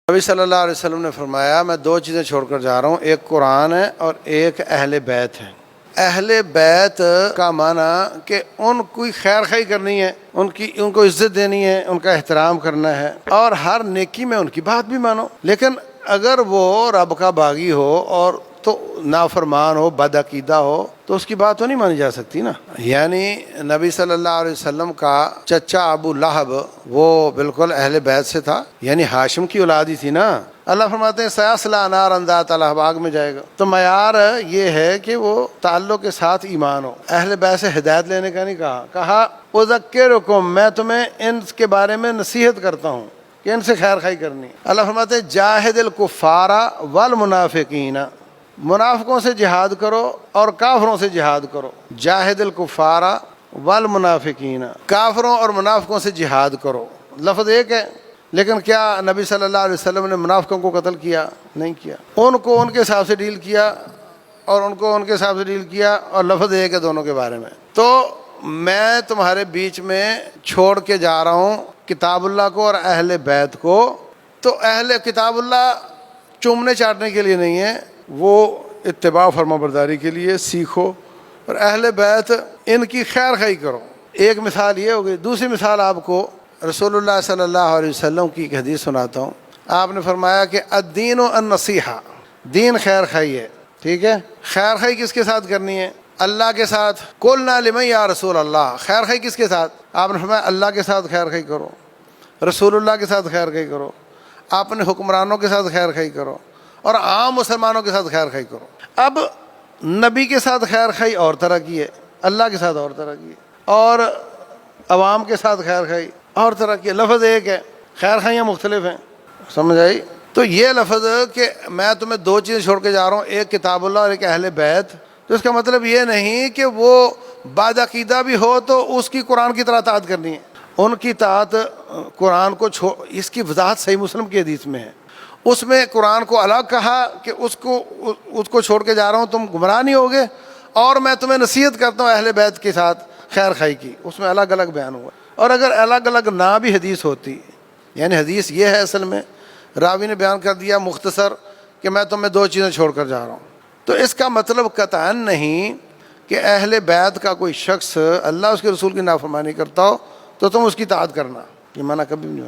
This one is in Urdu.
نبی صلی اللہ علیہ وسلم نے فرمایا میں دو چیزیں چھوڑ کر جا رہا ہوں، ایک قرآن ہے اور ایک اہل بیت ہے۔ اہل بیت کا معنی کہ ان کی خیر خواہی کرنی ہے، ان کو عزت دینی ہے، ان کا احترام کرنا ہے، اور ہر نیکی میں ان کی بات بھی مانو۔ لیکن اگر وہ رب کا باغی ہو اور تو نافرمان ہو، بد عقیدہ ہو، تو اس کی بات تو نہیں مانی جا سکتی نا۔ یعنی نبی صلی اللہ علیہ وسلم کا چچا ابو لہب وہ بالکل اہل بیت سے تھا، یعنی ہاشم کی اولاد ہی تھی نا۔ اللہ فرماتے ہیں سیصلی نارا ذات لہب، آگ میں جائے گا۔ تو معیار یہ ہے کہ وہ تعلق کے ساتھ ایمان ہو۔ اہل بیت سے ہدایت لینے کا نہیں کہا اذکرکم، میں تمہیں ان کے بارے میں نصیحت کرتا ہوں کہ ان سے خیر خواہی کرنی۔ اللہ فرماتے ہیں جاہد الکفار والمنافقین، منافقوں سے جہاد کرو اور کافروں سے جہاد کرو۔ جاہد الکفار والمنافقین، کافروں اور منافقوں سے جہاد کرو۔ لفظ ایک ہے، لیکن کیا نبی صلی اللہ علیہ وسلم نے منافقوں کو قتل کیا؟ نہیں کیا۔ ان کو ان کے حساب سے ڈیل کیا اور ان کو ان کے حساب سے ڈیل کیا، اور لفظ ایک ہے دونوں کے بارے میں۔ تو میں تمہارے بیچ میں چھوڑ کے جا رہا ہوں کتاب اللہ کو اور اہل بیت کو۔ تو اہل کتاب اللہ چومنے چاٹنے کے لیے نہیں ہے، وہ اتباع فرما برداری کے لیے سیکھو، اور اہل بیت ان کی خیر خواہی کرو۔ ایک مثال یہ ہوگی۔ دوسری مثال آپ کو رسول اللہ صلی اللہ علیہ وسلم کی ایک حدیث سناتا ہوں۔ آپ نے فرمایا کہ الدین النصیحہ، دین خیر خواہی ہے، ٹھیک ہے؟ خیر خواہی کس کے ساتھ کرنی ہے؟ اللہ کے ساتھ۔ قلنا لمن یا رسول اللہ، خیر خواہی کس کے ساتھ؟ آپ نے فرمایا اللہ کے ساتھ خیر خواہی کرو، رسول اللہ کے ساتھ خیر خواہی کرو، اپنے حکمرانوں کے ساتھ خیر خواہی کرو، اور عام مسلمانوں کے ساتھ خیر خواہی کرو۔ اب نبی کے ساتھ خیر خواہی اور طرح کی ہے، اللہ کے ساتھ اور طرح کی ہے، اور عوام کے ساتھ خیر خواہی اور طرح کی ہے۔ لفظ ایک ہے، خیر خواہیاں مختلف ہیں، سمجھ آئی؟ تو یہ لفظ کہ میں تمہیں دو چیزیں چھوڑ کے جا رہا ہوں، ایک کتاب اللہ اور ایک اہل بیت، تو اس کا مطلب یہ نہیں کہ وہ بد عقیدہ بھی ہو تو اس کی قرآن کی طرح اطاعت کرنی ہے۔ ان کی اطاعت قرآن کو اس کی وضاحت صحیح مسلم کی حدیث میں ہے۔ اس میں قرآن کو الگ کہا کہ اس کو چھوڑ کے جا رہا ہوں، تم گمراہ نہیں ہوگے، اور میں تمہیں نصیحت کرتا ہوں اہل بیت کے ساتھ خیر خواہی کی، اس میں الگ الگ بیان ہوا۔ اور اگر الگ الگ نہ بھی حدیث ہوتی، یعنی حدیث یہ ہے اصل میں راوی نے بیان کر دیا مختصر کہ میں تمہیں دو چیزیں چھوڑ کر جا رہا ہوں، تو اس کا مطلب قطعاً نہیں کہ اہل بیت کا کوئی شخص اللہ اس کے رسول کی نافرمانی کرتا ہو تو تم اس کی اطاعت کرنا، یہ معنی کبھی نہیں ہوتا۔